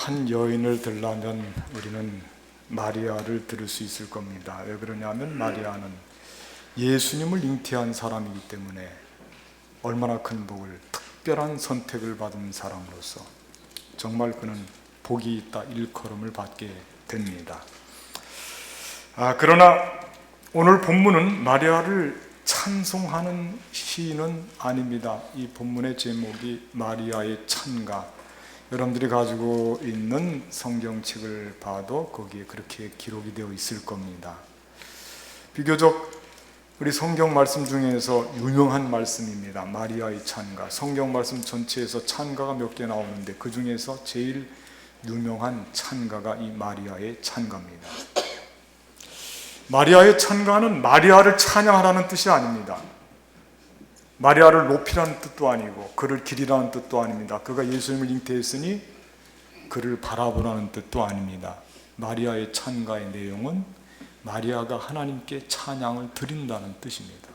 한 여인을 들라면 우리는 마리아를 들을 수 있을 겁니다. 왜 그러냐면 마리아는 예수님을 잉태한 사람이기 때문에 얼마나 큰 복을, 특별한 선택을 받은 사람으로서 정말 그는 복이 있다 일컬음을 받게 됩니다. 그러나 오늘 본문은 마리아를 찬송하는 시는 아닙니다. 이 본문의 제목이 마리아의 찬가. 여러분들이 가지고 있는 성경책을 봐도 거기에 그렇게 기록이 되어 있을 겁니다. 비교적 우리 성경 말씀 중에서 유명한 말씀입니다. 마리아의 찬가. 성경 말씀 전체에서 찬가가 몇 개 나오는데 그 중에서 제일 유명한 찬가가 이 마리아의 찬가입니다. 마리아의 찬가는 마리아를 찬양하라는 뜻이 아닙니다. 마리아를 높이라는 뜻도 아니고 그를 기리라는 뜻도 아닙니다. 그가 예수님을 잉태했으니 그를 바라보라는 뜻도 아닙니다. 마리아의 찬가의 내용은 마리아가 하나님께 찬양을 드린다는 뜻입니다.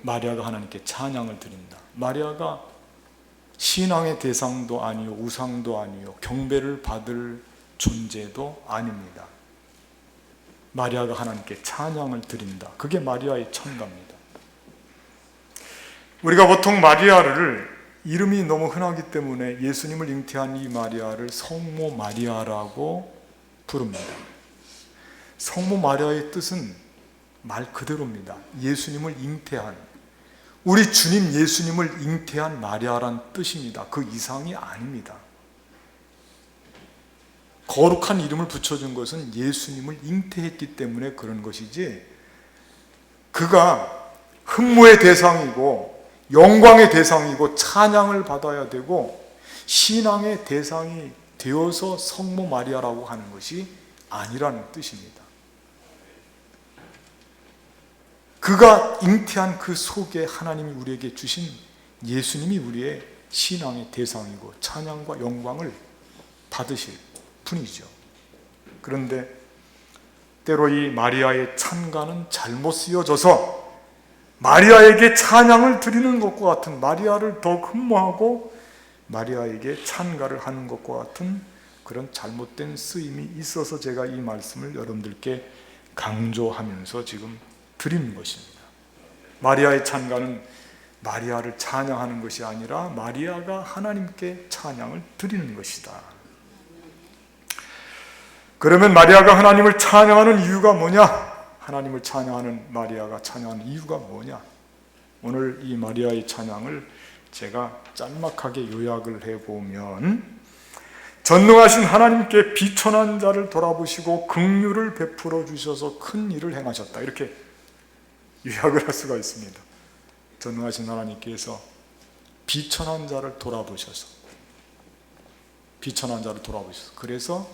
마리아가 하나님께 찬양을 드린다. 마리아가 신앙의 대상도 아니요, 우상도 아니요, 경배를 받을 존재도 아닙니다. 마리아가 하나님께 찬양을 드린다. 그게 마리아의 찬가입니다. 우리가 보통 마리아를 이름이 너무 흔하기 때문에 예수님을 잉태한 이 마리아를 성모 마리아라고 부릅니다. 성모 마리아의 뜻은 말 그대로입니다. 예수님을 잉태한, 우리 주님 예수님을 잉태한 마리아란 뜻입니다. 그 이상이 아닙니다. 거룩한 이름을 붙여준 것은 예수님을 잉태했기 때문에 그런 것이지, 그가 흠모의 대상이고 영광의 대상이고 찬양을 받아야 되고 신앙의 대상이 되어서 성모 마리아라고 하는 것이 아니라는 뜻입니다. 그가 잉태한 그 속에 하나님이 우리에게 주신 예수님이 우리의 신앙의 대상이고 찬양과 영광을 받으실 분이죠. 그런데 때로 이 마리아의 찬가는 잘못 쓰여져서 마리아에게 찬양을 드리는 것과 같은, 마리아를 더 흠모하고 마리아에게 찬가를 하는 것과 같은 그런 잘못된 쓰임이 있어서 제가 이 말씀을 여러분들께 강조하면서 지금 드리는 것입니다. 마리아의 찬가는 마리아를 찬양하는 것이 아니라 마리아가 하나님께 찬양을 드리는 것이다. 그러면 마리아가 하나님을 찬양하는 이유가 뭐냐? 하나님을 찬양하는 마리아가 찬양하는 이유가 뭐냐? 오늘 이 마리아의 찬양을 제가 짤막하게 요약을 해보면, 전능하신 하나님께 비천한 자를 돌아보시고 긍휼을 베풀어 주셔서 큰 일을 행하셨다, 이렇게 요약을 할 수가 있습니다. 전능하신 하나님께서 비천한 자를 돌아보셔서, 그래서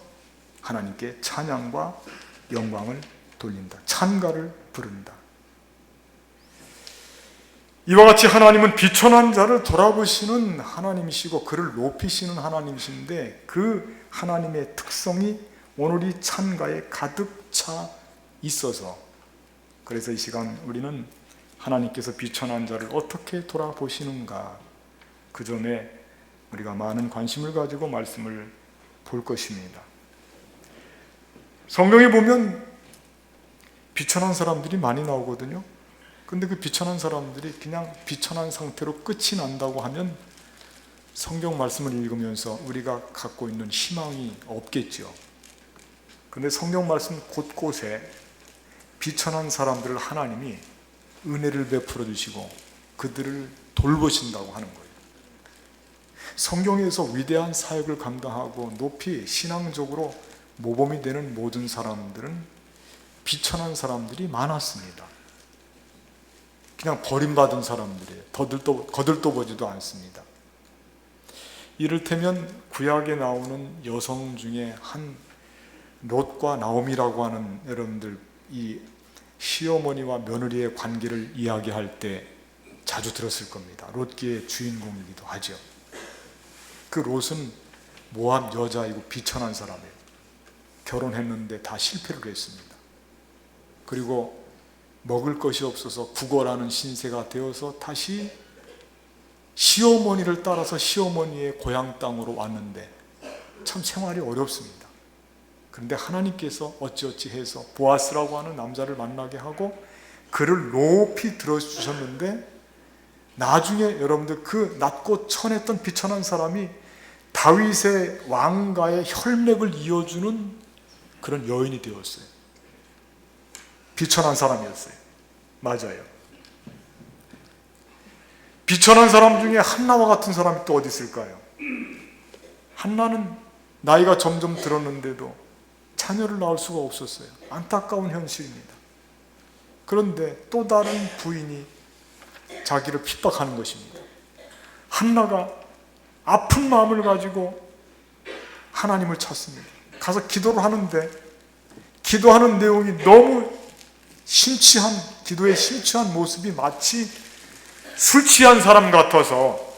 하나님께 찬양과 영광을 돌린다. 찬가를 부른다. 이와 같이 하나님은 비천한 자를 돌아보시는 하나님이시고 그를 높이시는 하나님이신데, 그 하나님의 특성이 오늘 이 찬가에 가득 차 있어서, 그래서 이 시간 우리는 하나님께서 비천한 자를 어떻게 돌아보시는가, 그 점에 우리가 많은 관심을 가지고 말씀을 볼 것입니다. 성경에 보면 비천한 사람들이 많이 나오거든요. 근데 그 비천한 사람들이 그냥 비천한 상태로 끝이 난다고 하면 성경 말씀을 읽으면서 우리가 갖고 있는 희망이 없겠죠. 근데 성경 말씀 곳곳에 비천한 사람들을 하나님이 은혜를 베풀어 주시고 그들을 돌보신다고 하는 거예요. 성경에서 위대한 사역을 감당하고 높이 신앙적으로 모범이 되는 모든 사람들은 비천한 사람들이 많았습니다. 그냥 버림받은 사람들이에요. 거들떠보지도 않습니다. 이를테면 구약에 나오는 여성 중에 한 롯과 나오미라고 하는, 여러분들 이 시어머니와 며느리의 관계를 이야기할 때 자주 들었을 겁니다. 롯기의 주인공이기도 하죠. 그 롯은 모압 여자이고 비천한 사람이에요. 결혼했는데 다 실패를 했습니다. 그리고 먹을 것이 없어서 구걸하는 신세가 되어서 다시 시어머니를 따라서 시어머니의 고향 땅으로 왔는데 참 생활이 어렵습니다. 그런데 하나님께서 어찌어찌 해서 보아스라고 하는 남자를 만나게 하고 그를 높이 들어주셨는데, 나중에 여러분들 그 낮고 천했던 비천한 사람이 다윗의 왕가의 혈맥을 이어주는 그런 여인이 되었어요. 비천한 사람이었어요. 맞아요. 비천한 사람 중에 한나와 같은 사람이 또 어디 있을까요? 한나는 나이가 점점 들었는데도 자녀를 낳을 수가 없었어요. 안타까운 현실입니다. 그런데 또 다른 부인이 자기를 핍박하는 것입니다. 한나가 아픈 마음을 가지고 하나님을 찾습니다. 가서 기도를 하는데, 기도하는 내용이 너무 심취한, 기도에 심취한 모습이 마치 술 취한 사람 같아서,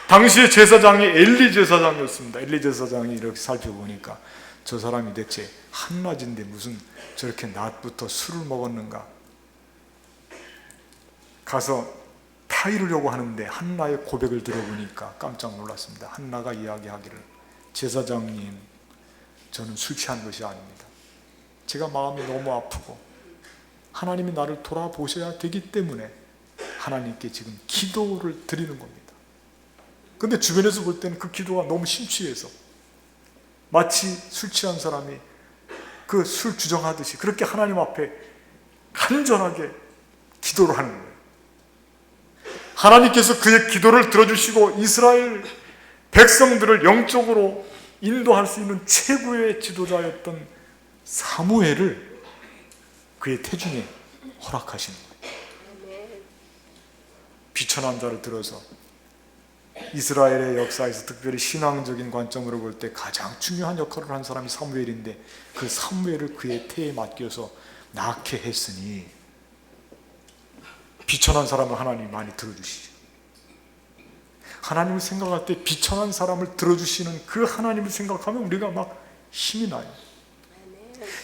당시의 제사장이 엘리 제사장이었습니다. 엘리 제사장이 이렇게 살펴보니까 저 사람이 대체 한낮인데 무슨 저렇게 낮부터 술을 먹었는가. 가서 타이르려고 하는데 한나의 고백을 들어보니까 깜짝 놀랐습니다. 한나가 이야기하기를, 제사장님, 저는 술 취한 것이 아닙니다. 제가 마음이 너무 아프고 하나님이 나를 돌아보셔야 되기 때문에 하나님께 지금 기도를 드리는 겁니다. 근데 주변에서 볼 때는 그 기도가 너무 심취해서 마치 술 취한 사람이 그 술 주정하듯이 그렇게 하나님 앞에 간절하게 기도를 하는 거예요. 하나님께서 그의 기도를 들어주시고 이스라엘 백성들을 영적으로 인도할 수 있는 최고의 지도자였던 사무엘을 그의 태중에 허락하시는 거예요. 비천한 자를 들어서 이스라엘의 역사에서 특별히 신앙적인 관점으로 볼 때 가장 중요한 역할을 한 사람이 사무엘인데, 그 사무엘을 그의 태에 맡겨서 낳게 했으니 비천한 사람을 하나님이 많이 들어주시죠. 하나님을 생각할 때 비천한 사람을 들어주시는 그 하나님을 생각하면 우리가 막 힘이 나요.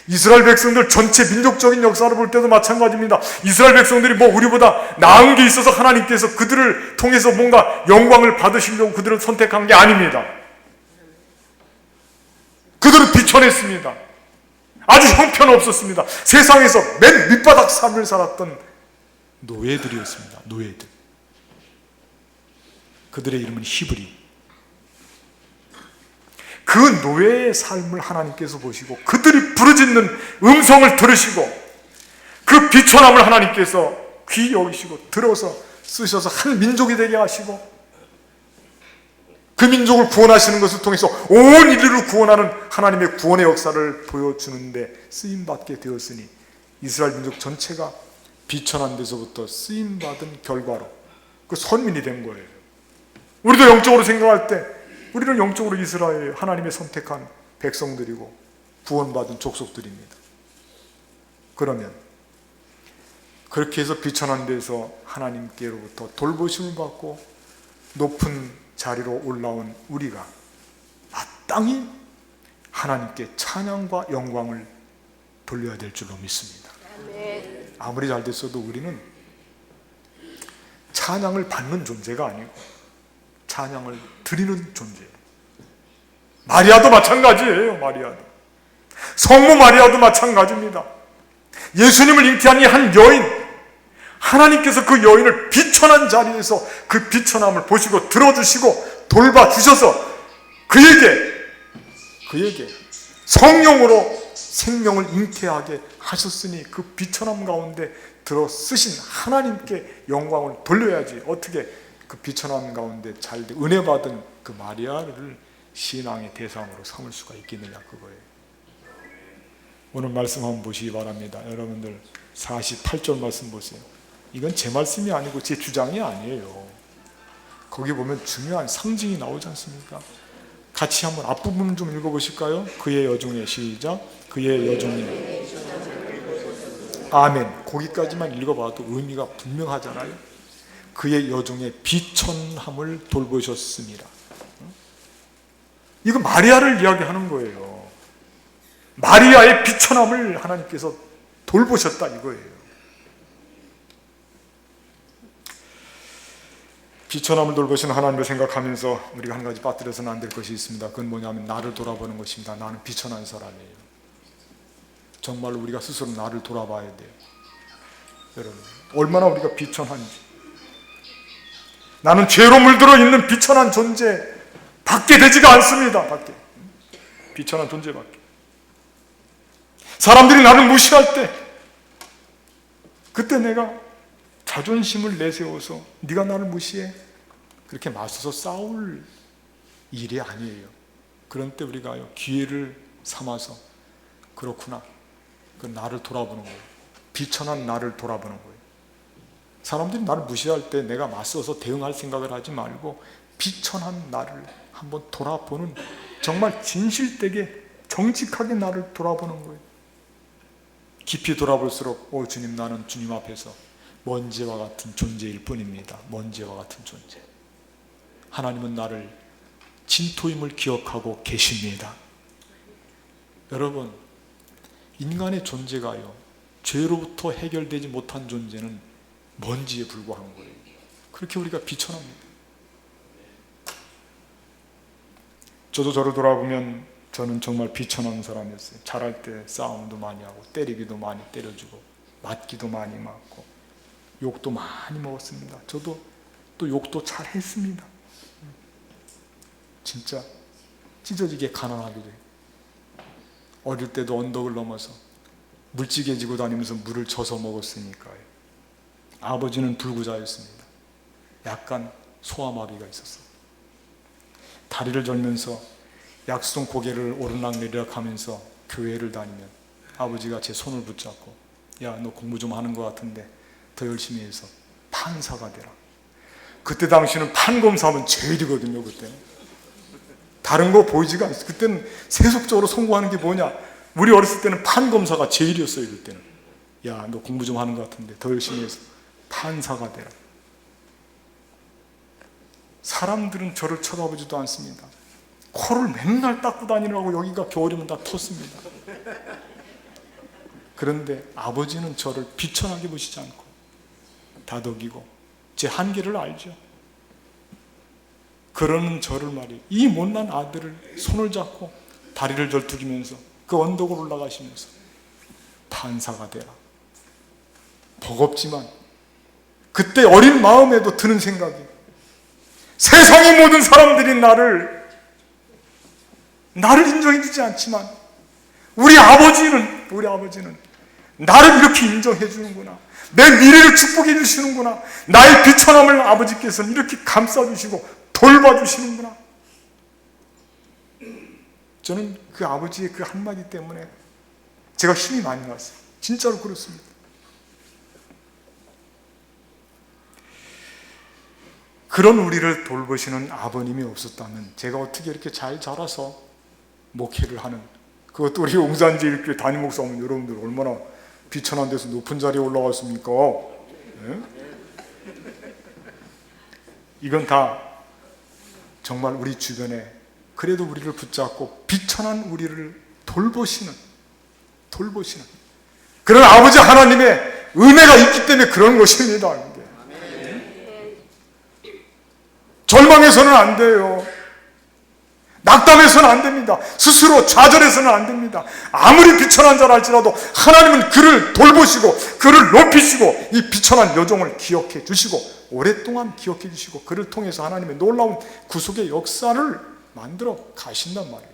이스라엘 백성들 전체 민족적인 역사를 볼 때도 마찬가지입니다. 이스라엘 백성들이 뭐 우리보다 나은 게 있어서 하나님께서 그들을 통해서 뭔가 영광을 받으시려고 그들을 선택한 게 아닙니다. 그들은 비천했습니다. 아주 형편없었습니다. 세상에서 맨 밑바닥 삶을 살았던 노예들이었습니다. 노예들. 그들의 이름은 히브리. 그 노예의 삶을 하나님께서 보시고 그들이 부르짖는 음성을 들으시고 그 비천함을 하나님께서 귀히 여기시고 들어서 쓰셔서 한 민족이 되게 하시고 그 민족을 구원하시는 것을 통해서 온 인류를 구원하는 하나님의 구원의 역사를 보여주는데 쓰임받게 되었으니 이스라엘 민족 전체가 비천한 데서부터 쓰임받은 결과로 그 선민이 된 거예요. 우리도 영적으로 생각할 때 우리는 영적으로 이스라엘 하나님의 선택한 백성들이고 구원받은 족속들입니다. 그러면 그렇게 해서 비천한 데서 하나님께로부터 돌보심을 받고 높은 자리로 올라온 우리가 마땅히 하나님께 찬양과 영광을 돌려야 될 줄로 믿습니다. 아무리 잘 됐어도 우리는 찬양을 받는 존재가 아니고 찬양을 드리는 존재예요. 마리아도 마찬가지예요. 마리아도. 성모 마리아도 마찬가지입니다. 예수님을 잉태한 이 한 여인, 하나님께서 그 여인을 비천한 자리에서 그 비천함을 보시고 들어주시고 돌봐주셔서 그에게 성령으로 생명을 잉태하게 하셨으니 그 비천함 가운데 들어 쓰신 하나님께 영광을 돌려야지 어떻게 그 비천함 가운데 잘 은혜 받은 그 마리아를 신앙의 대상으로 삼을 수가 있겠느냐, 그거예요. 오늘 말씀 한번 보시기 바랍니다. 여러분들 48절 말씀 보세요. 이건 제 말씀이 아니고 제 주장이 아니에요. 거기 보면 중요한 상징이 나오지 않습니까? 같이 한번 앞부분 좀 읽어보실까요? 그의 여종의, 시작. 그의 여종의. 아멘. 거기까지만 읽어봐도 의미가 분명하잖아요. 그의 여종의 비천함을 돌보셨습니다. 이거 마리아를 이야기하는 거예요. 마리아의 비천함을 하나님께서 돌보셨다 이거예요. 비천함을 돌보시는 하나님을 생각하면서 우리가 한 가지 빠뜨려서는 안 될 것이 있습니다. 그건 뭐냐면 나를 돌아보는 것입니다. 나는 비천한 사람이에요. 정말 우리가 스스로 나를 돌아봐야 돼요. 여러분, 얼마나 우리가 비천한지. 나는 죄로 물들어 있는 비천한 존재 밖에 되지가 않습니다. 밖에. 비천한 존재밖에. 사람들이 나를 무시할 때 그때 내가 자존심을 내세워서 네가 나를 무시해? 그렇게 맞서서 싸울 일이 아니에요. 그런 때 우리가 기회를 삼아서 그렇구나. 그 나를 돌아보는 거예요. 비천한 나를 돌아보는 거예요. 사람들이 나를 무시할 때 내가 맞서서 대응할 생각을 하지 말고 비천한 나를 한번 돌아보는, 정말 진실되게 정직하게 나를 돌아보는 거예요. 깊이 돌아볼수록 주님, 나는 주님 앞에서 먼지와 같은 존재일 뿐입니다. 먼지와 같은 존재. 하나님은 나를 진토임을 기억하고 계십니다. 여러분, 인간의 존재가요, 죄로부터 해결되지 못한 존재는 먼지에 불과한 거예요. 그렇게 우리가 비천합니다. 저도 저를 돌아보면 저는 정말 비천한 사람이었어요. 자랄 때 싸움도 많이 하고 때리기도 많이 때려주고 맞기도 많이 맞고 욕도 많이 먹었습니다. 저도 또 욕도 잘 했습니다. 진짜 찢어지게 가난하기도 해요. 어릴 때도 언덕을 넘어서 물찌개 지고 다니면서 물을 져서 먹었으니까요. 아버지는 불구자였습니다. 약간 소아마비가 있었어요. 다리를 절면서 약수동 고개를 오르락내리락 하면서 교회를 다니면 아버지가 제 손을 붙잡고, 야, 너 공부 좀 하는 것 같은데 더 열심히 해서 판사가 되라. 그때 당시는 판검사하면 죄일이거든요. 그때는 다른 거 보이지가 않았어요. 그때는 세속적으로 성공하는 게 뭐냐, 우리 어렸을 때는 판검사가 죄일이었어요. 그때는 야, 너 공부 좀 하는 것 같은데 더 열심히 해서 판사가 되라. 사람들은 저를 쳐다보지도 않습니다. 코를 맨날 닦고 다니느라고 여기가 겨울이면 다 텄습니다. 그런데 아버지는 저를 비천하게 보시지 않고 다독이고 제 한계를 알죠. 그러는 저를 말이에요, 이 못난 아들을 손을 잡고 다리를 절뚝이면서 그 언덕을 올라가시면서 판사가 되라. 버겁지만 그때 어린 마음에도 드는 생각이, 세상의 모든 사람들이 나를 인정해주지 않지만 우리 아버지는 나를 이렇게 인정해 주는구나. 내 미래를 축복해 주시는구나. 나의 비천함을 아버지께서는 이렇게 감싸주시고 돌봐주시는구나. 저는 그 아버지의 그 한마디 때문에 제가 힘이 많이 났어요. 진짜로 그렇습니다. 그런 우리를 돌보시는 아버님이 없었다면 제가 어떻게 이렇게 잘 자라서 목회를 하는, 그것도 우리 옹산제일교회 담임 목사 오면 여러분들 얼마나 비천한 데서 높은 자리에 올라갔습니까? 네? 이건 다 정말 우리 주변에 그래도 우리를 붙잡고 비천한 우리를 돌보시는 그런 아버지 하나님의 은혜가 있기 때문에 그런 것입니다. 절망해서는 안 돼요. 낙담해서는 안 됩니다. 스스로 좌절해서는 안 됩니다. 아무리 비천한 자라 할지라도 하나님은 그를 돌보시고 그를 높이시고 이 비천한 여종을 기억해 주시고 오랫동안 기억해 주시고 그를 통해서 하나님의 놀라운 구속의 역사를 만들어 가신단 말이에요.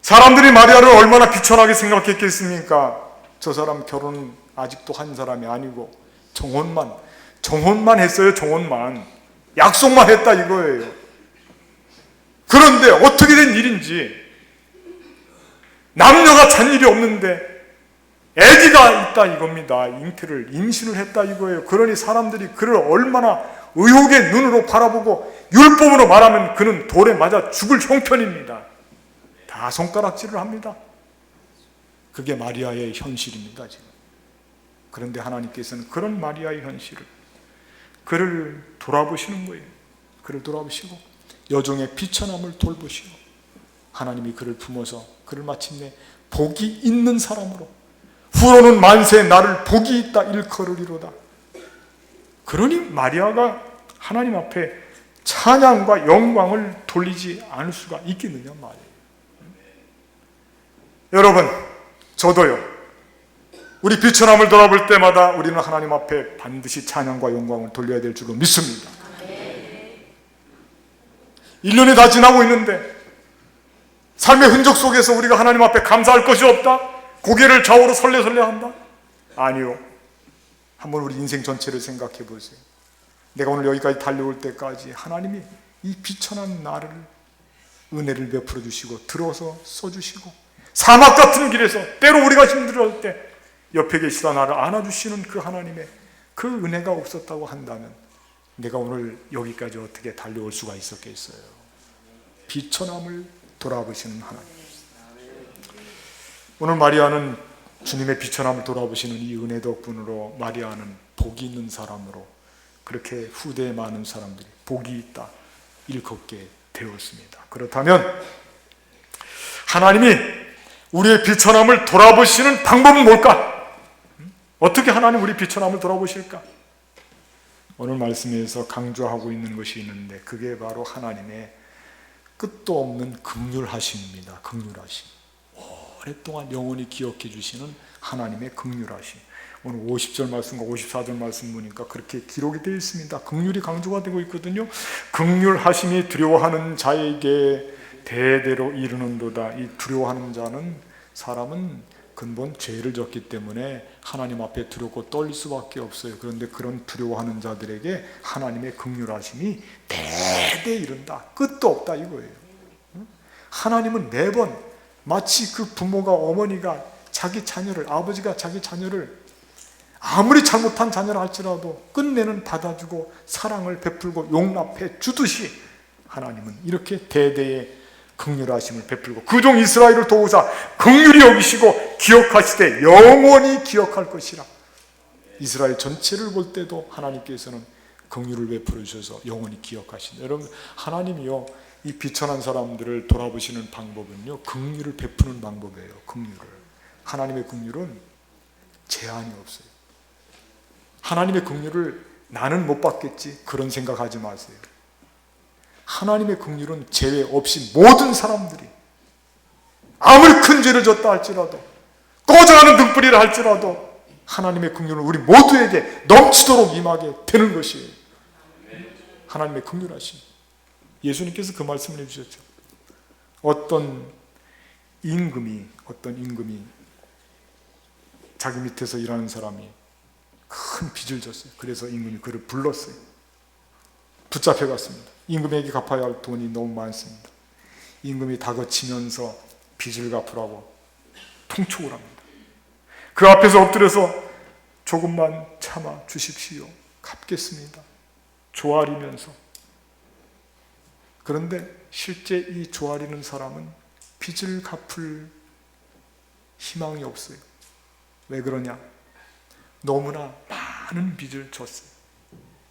사람들이 마리아를 얼마나 비천하게 생각했겠습니까? 저 사람 결혼 아직도 한 사람이 아니고 정혼만 했어요. 정혼만. 약속만 했다 이거예요. 그런데 어떻게 된 일인지, 남녀가 잔 일이 없는데 아기가 있다 이겁니다. 임신을 했다 이거예요. 그러니 사람들이 그를 얼마나 의혹의 눈으로 바라보고, 율법으로 말하면 그는 돌에 맞아 죽을 형편입니다. 다 손가락질을 합니다. 그게 마리아의 현실입니다, 지금. 그런데 하나님께서는 그런 마리아의 현실을, 그를 돌아보시는 거예요. 그를 돌아보시고 여종의 비천함을 돌보시고 하나님이 그를 품어서 그를 마침내 복이 있는 사람으로, 후로는 만세 나를 복이 있다 일컬으리로다. 그러니 마리아가 하나님 앞에 찬양과 영광을 돌리지 않을 수가 있겠느냐 말이에요. 여러분, 저도요, 우리 비천함을 돌아볼 때마다 우리는 하나님 앞에 반드시 찬양과 영광을 돌려야 될 줄로 믿습니다. 1년이 다 지나고 있는데 삶의 흔적 속에서 우리가 하나님 앞에 감사할 것이 없다? 고개를 좌우로 설레설레 한다? 아니요. 한번 우리 인생 전체를 생각해 보세요. 내가 오늘 여기까지 달려올 때까지 하나님이 이 비천한 나를 은혜를 베풀어 주시고 들어서 써주시고 사막 같은 길에서 때로 우리가 힘들어할 때 옆에 계시다 나를 안아주시는 그 하나님의 그 은혜가 없었다고 한다면 내가 오늘 여기까지 어떻게 달려올 수가 있었겠어요? 비천함을 돌아보시는 하나님. 오늘 마리아는 주님의 비천함을 돌아보시는 이 은혜 덕분으로 마리아는 복이 있는 사람으로 그렇게 후대에 많은 사람들이 복이 있다 일컫게 되었습니다. 그렇다면 하나님이 우리의 비천함을 돌아보시는 방법은 뭘까? 어떻게 하나님 우리 비천함을 돌아보실까? 오늘 말씀에서 강조하고 있는 것이 있는데 그게 바로 하나님의 끝도 없는 긍휼하심입니다. 긍휼하심. 오랫동안 영원히 기억해 주시는 하나님의 긍휼하심. 오늘 50절 말씀과 54절 말씀 보니까 그렇게 기록이 되어 있습니다. 긍휼이 강조가 되고 있거든요. 긍휼하심이 두려워하는 자에게 대대로 이르는도다. 이 두려워하는 자는 사람은 근본 죄를 졌기 때문에 하나님 앞에 두렵고 떨릴 수밖에 없어요. 그런데 그런 두려워하는 자들에게 하나님의 긍휼하심이 대대 이른다. 끝도 없다 이거예요. 하나님은 매번 마치 그 부모가 어머니가 자기 자녀를 아버지가 자기 자녀를 아무리 잘못한 자녀를 할지라도 끝내는 받아주고 사랑을 베풀고 용납해 주듯이 하나님은 이렇게 대대의 긍휼하심을 베풀고 그 종 이스라엘을 도우사 긍휼히 여기시고 기억하시되 영원히 기억할 것이라. 이스라엘 전체를 볼 때도 하나님께서는 긍휼을 베풀어 주셔서 영원히 기억하신다. 여러분, 하나님이요 이 비천한 사람들을 돌아보시는 방법은요 긍휼을 베푸는 방법이에요. 긍휼을. 하나님의 긍휼은 제한이 없어요. 하나님의 긍휼을 나는 못 받겠지 그런 생각하지 마세요. 하나님의 긍휼은 제외 없이 모든 사람들이 아무리 큰 죄를 졌다 할지라도 꺼져가는 등불이라 할지라도 하나님의 긍휼은 우리 모두에게 넘치도록 임하게 되는 것이에요. 하나님의 긍휼하심. 예수님께서 그 말씀을 해주셨죠. 어떤 임금이 자기 밑에서 일하는 사람이 큰 빚을 졌어요. 그래서 임금이 그를 불렀어요. 붙잡혀갔습니다. 임금에게 갚아야 할 돈이 너무 많습니다. 임금이 다그치면서 빚을 갚으라고 통촉을 합니다. 그 앞에서 엎드려서 조금만 참아 주십시오. 갚겠습니다. 조아리면서. 그런데 실제 이 조아리는 사람은 빚을 갚을 희망이 없어요. 왜 그러냐? 너무나 많은 빚을 졌어요.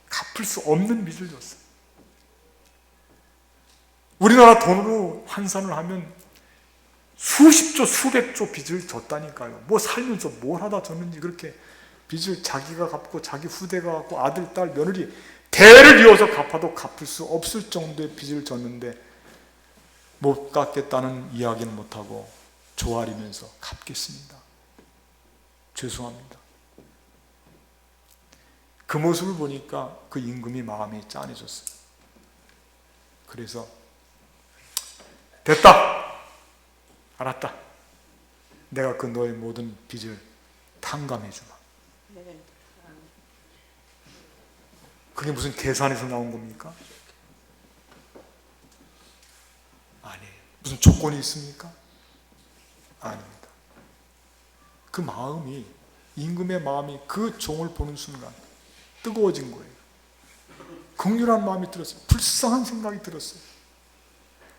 갚을 수 없는 빚을 졌어요. 우리나라 돈으로 환산을 하면 수십조, 수백조 빚을 졌다니까요. 뭐 살면서 뭘 하다 졌는지 그렇게 빚을 자기가 갚고 자기 후대가 갚고 아들, 딸, 며느리 대를 이어서 갚아도 갚을 수 없을 정도의 빚을 졌는데 못 갚겠다는 이야기는 못하고 조아리면서 갚겠습니다. 죄송합니다. 그 모습을 보니까 그 임금이 마음이 짠해졌어요. 그래서 됐다. 알았다. 내가 그 너의 모든 빚을 탕감해 주마. 그게 무슨 계산에서 나온 겁니까? 아니에요. 무슨 조건이 있습니까? 아닙니다. 그 마음이, 임금의 마음이 그 종을 보는 순간 뜨거워진 거예요. 긍휼한 마음이 들었어요. 불쌍한 생각이 들었어요.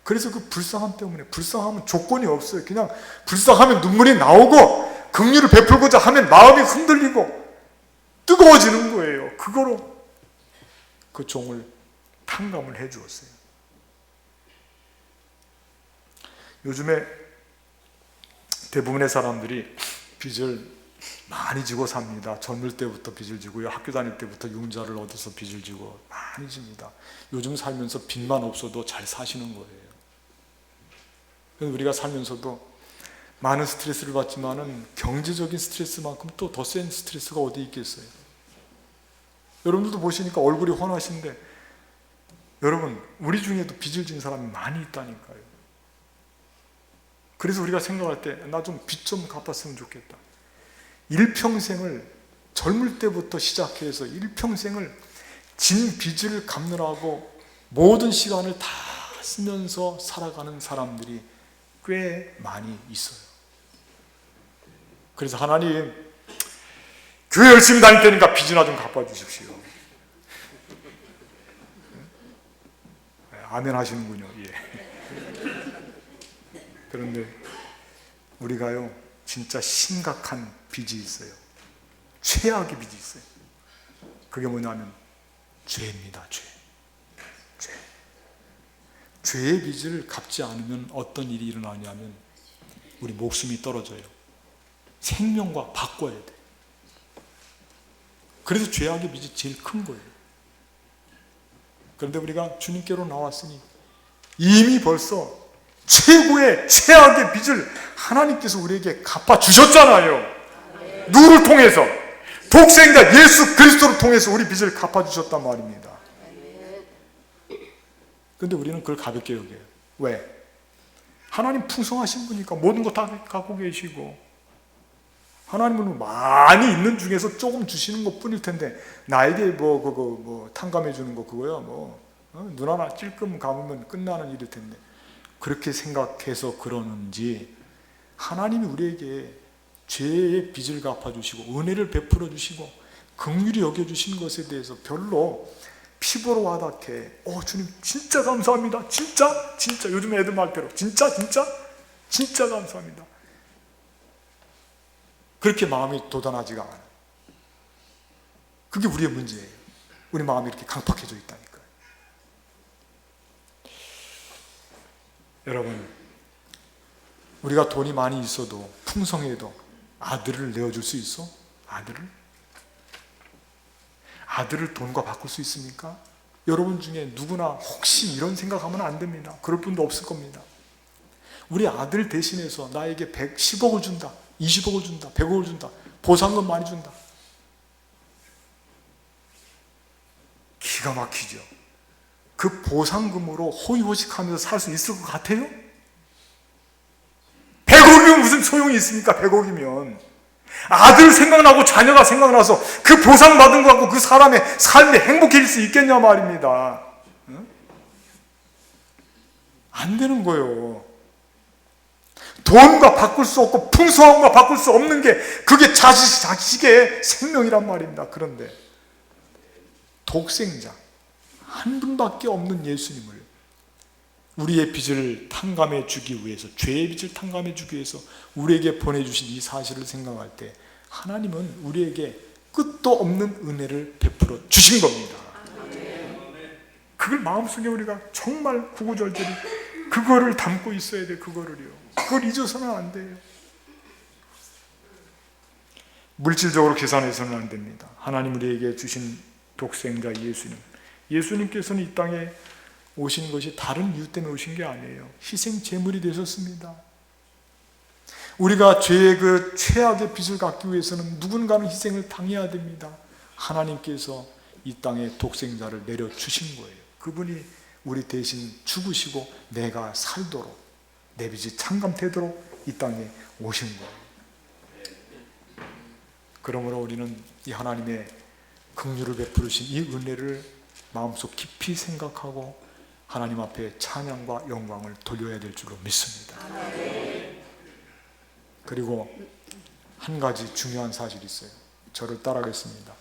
그래서 그 불쌍함 때문에, 불쌍함은 조건이 없어요. 그냥 불쌍하면 눈물이 나오고 긍휼을 베풀고자 하면 마음이 흔들리고 뜨거워지는 거예요. 그거로 그 종을 탕감을 해 주었어요. 요즘에 대부분의 사람들이 빚을 많이 지고 삽니다. 젊을 때부터 빚을 지고요. 학교 다닐 때부터 융자를 얻어서 빚을 지고 많이 집니다. 요즘 살면서 빚만 없어도 잘 사시는 거예요. 그래서 우리가 살면서도 많은 스트레스를 받지만은 경제적인 스트레스만큼 또 더 센 스트레스가 어디 있겠어요? 여러분들도 보시니까 얼굴이 훤하신데 여러분, 우리 중에도 빚을 진 사람이 많이 있다니까요. 그래서 우리가 생각할 때 나 좀 빚 좀 갚았으면 좋겠다. 일평생을 젊을 때부터 시작해서 일평생을 진 빚을 갚느라고 모든 시간을 다 쓰면서 살아가는 사람들이 꽤 많이 있어요. 그래서 하나님, 교회 열심히 다닐 테니까 빚이나 좀 갚아주십시오. 아멘 하시는군요. 예. 그런데 우리가요, 진짜 심각한 빚이 있어요. 최악의 빚이 있어요. 그게 뭐냐면 죄입니다. 죄. 죄의 빚을 갚지 않으면 어떤 일이 일어나냐면 우리 목숨이 떨어져요. 생명과 바꿔야 돼. 그래서 죄악의 빚이 제일 큰 거예요. 그런데 우리가 주님께로 나왔으니 이미 벌써 최고의 최악의 빚을 하나님께서 우리에게 갚아주셨잖아요. 누구를 통해서? 독생자 예수 그리스도를 통해서 우리 빚을 갚아주셨단 말입니다. 그런데 우리는 그걸 가볍게 여겨요. 왜? 하나님 풍성하신 분이니까 모든 거 다 갖고 계시고, 하나님은 많이 있는 중에서 조금 주시는 것 뿐일 텐데, 나에게 그거 탕감해 주는 거 그거야 눈 하나 찔끔 감으면 끝나는 일일 텐데, 그렇게 생각해서 그러는지 하나님이 우리에게 죄의 빚을 갚아주시고 은혜를 베풀어 주시고 긍휼히 여겨주신 것에 대해서 별로 피부로 와닿게 주님 진짜 감사합니다. 진짜 요즘 애들 말대로 진짜 감사합니다. 그렇게 마음이 도전하지가 않아요. 그게 우리의 문제예요. 우리 마음이 이렇게 강팍해져 있다니까요. 여러분, 우리가 돈이 많이 있어도 풍성해도 아들을 내어줄 수 있어? 아들을 돈과 바꿀 수 있습니까? 여러분 중에 누구나 혹시 이런 생각하면 안 됩니다. 그럴 분도 없을 겁니다. 우리 아들 대신해서 나에게 10억을 준다, 20억을 준다, 100억을 준다, 보상금 많이 준다. 기가 막히죠. 그 보상금으로 호의호식하면서 살 수 있을 것 같아요? 100억이면 무슨 소용이 있습니까? 100억이면 아들 생각나고 자녀가 생각나서 그 보상받은 거 갖고 그 사람의 삶이 행복해질 수 있겠냐 말입니다. 응? 안 되는 거예요. 돈과 바꿀 수 없고 풍성함과 바꿀 수 없는 게 그게 자식의 생명이란 말입니다. 그런데 독생자 한 분밖에 없는 예수님을 우리의 빚을 탕감해 주기 위해서, 죄의 빚을 탕감해 주기 위해서 우리에게 보내주신 이 사실을 생각할 때 하나님은 우리에게 끝도 없는 은혜를 베풀어 주신 겁니다. 그걸 마음속에 우리가 정말 구구절절히 그거를 담고 있어야 돼. 그걸 잊어서는 안 돼요. 물질적으로 계산해서는 안 됩니다. 하나님 우리에게 주신 독생자 예수님께서는 이 땅에 오신 것이 다른 이유 때문에 오신 게 아니에요. 희생 제물이 되셨습니다. 우리가 죄의 그 최악의 빚을 갚기 위해서는 누군가는 희생을 당해야 됩니다. 하나님께서 이 땅에 독생자를 내려주신 거예요. 그분이 우리 대신 죽으시고 내가 살도록, 내 빚이 탕감되도록 이 땅에 오신 거예요. 그러므로 우리는 이 하나님의 긍휼을 베푸신 이 은혜를 마음속 깊이 생각하고 하나님 앞에 찬양과 영광을 돌려야 될 줄로 믿습니다. 그리고 한 가지 중요한 사실이 있어요. 저를 따라하겠습니다.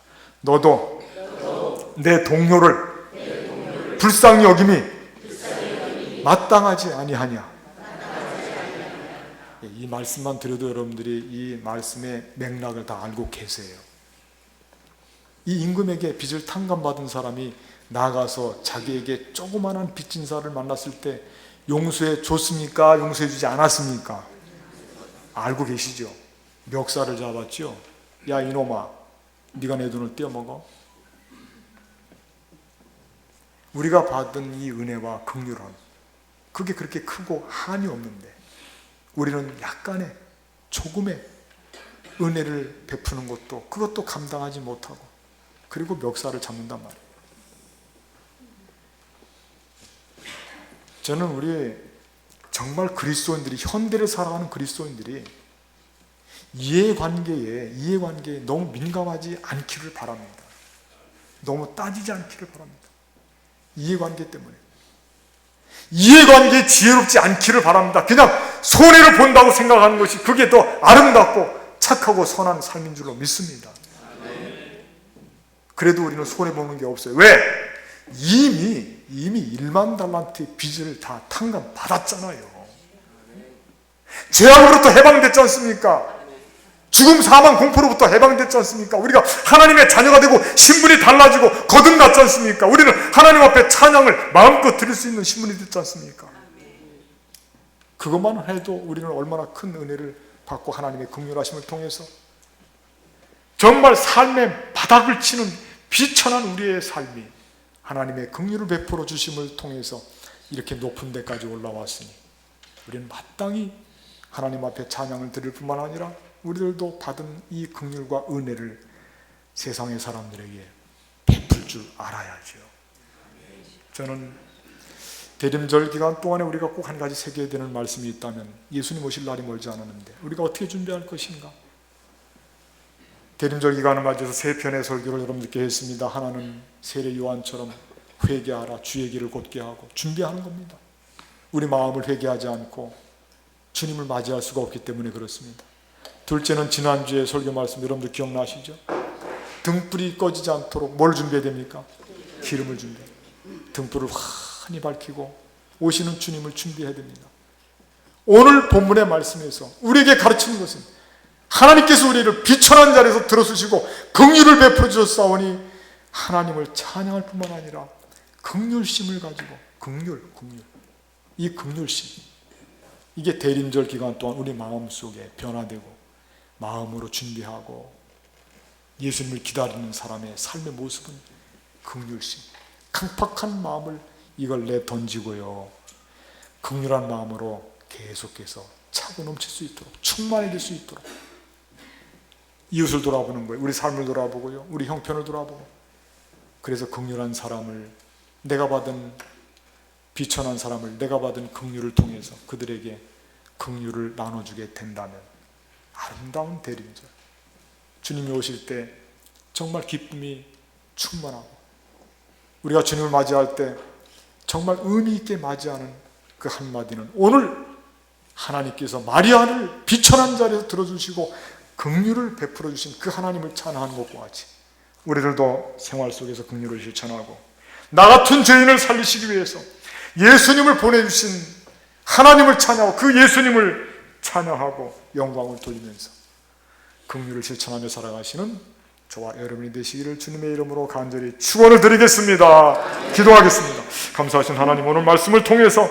너도 내 동료를 불쌍히 여김이 마땅하지 아니하냐. 이 말씀만 들어도 여러분들이 이 말씀의 맥락을 다 알고 계세요. 이 임금에게 빚을 탕감받은 사람이 나가서 자기에게 조그마한 빚진사를 만났을 때 용서해 줬습니까? 용서해 주지 않았습니까? 알고 계시죠? 멱살을 잡았죠? 야 이놈아, 네가 내 돈을 떼어먹어? 우리가 받은 이 은혜와 긍휼은 그게 그렇게 크고 한이 없는데 우리는 약간의 조금의 은혜를 베푸는 것도 그것도 감당하지 못하고 그리고 멱살을 잡는단 말이에요. 저는 우리 정말 그리스도인들이, 현대를 살아가는 그리스도인들이 이해관계에 너무 민감하지 않기를 바랍니다. 너무 따지지 않기를 바랍니다. 이해관계 때문에. 이해관계에 지혜롭지 않기를 바랍니다. 그냥 손해를 본다고 생각하는 것이 그게 더 아름답고 착하고 선한 삶인 줄로 믿습니다. 그래도 우리는 손해보는 게 없어요. 왜? 이미 1만 달란트의 빚을 다 탕감받았잖아요. 죄악으로부터 해방됐지 않습니까? 죽음, 사망, 공포로부터 해방됐지 않습니까? 우리가 하나님의 자녀가 되고 신분이 달라지고 거듭났지 않습니까? 우리는 하나님 앞에 찬양을 마음껏 드릴 수 있는 신분이 됐지 않습니까? 그것만 해도 우리는 얼마나 큰 은혜를 받고 하나님의 긍휼하심을 통해서 정말 삶의 바닥을 치는 비천한 우리의 삶이 하나님의 긍휼을 베풀어 주심을 통해서 이렇게 높은 데까지 올라왔으니 우리는 마땅히 하나님 앞에 찬양을 드릴 뿐만 아니라 우리들도 받은 이 긍휼과 은혜를 세상의 사람들에게 베풀 줄 알아야죠. 저는 대림절 기간 동안에 우리가 꼭 한 가지 새겨야 되는 말씀이 있다면 예수님 오실 날이 멀지 않았는데 우리가 어떻게 준비할 것인가? 대림절 기간을 맞이해서 세 편의 설교를 여러분들께 했습니다. 하나는 세례 요한처럼 회개하라, 주의 길을 곧게 하고 준비하는 겁니다. 우리 마음을 회개하지 않고 주님을 맞이할 수가 없기 때문에 그렇습니다. 둘째는 지난주에 설교 말씀 여러분들 기억나시죠? 등불이 꺼지지 않도록 뭘 준비해야 됩니까? 기름을 준비해야 됩니다. 등불을 환히 밝히고 오시는 주님을 준비해야 됩니다. 오늘 본문의 말씀에서 우리에게 가르치는 것은 하나님께서 우리를 비천한 자리에서 들어서시고 긍휼을 베풀어 주셨사오니 하나님을 찬양할 뿐만 아니라 긍휼심을 가지고 이 긍휼심, 이게 대림절 기간 동안 우리 마음속에 변화되고 마음으로 준비하고 예수님을 기다리는 사람의 삶의 모습은 긍휼심, 강팍한 마음을 이걸 내던지고요, 긍휼한 마음으로 계속해서 차고 넘칠 수 있도록, 충만해질 수 있도록 이웃을 돌아보는 거예요. 우리 삶을 돌아보고요, 우리 형편을 돌아보고. 그래서 긍휼한 사람을, 내가 받은 비천한 사람을 내가 받은 긍휼을 통해서 그들에게 긍휼을 나눠주게 된다면 아름다운 대림절, 주님이 오실 때 정말 기쁨이 충만하고 우리가 주님을 맞이할 때 정말 의미 있게 맞이하는 그 한마디는 오늘 하나님께서 마리아를 비천한 자리에서 들어주시고 긍휼을 베풀어 주신 그 하나님을 찬양하는 것과 같이 우리들도 생활 속에서 긍휼을 실천하고 나 같은 죄인을 살리시기 위해서 예수님을 보내주신 하나님을 찬양하고 그 예수님을 찬양하고 영광을 돌리면서 긍휼을 실천하며 살아가시는 저와 여러분이 되시기를 주님의 이름으로 간절히 축원을 드리겠습니다. 기도하겠습니다. 감사하신 하나님, 오늘 말씀을 통해서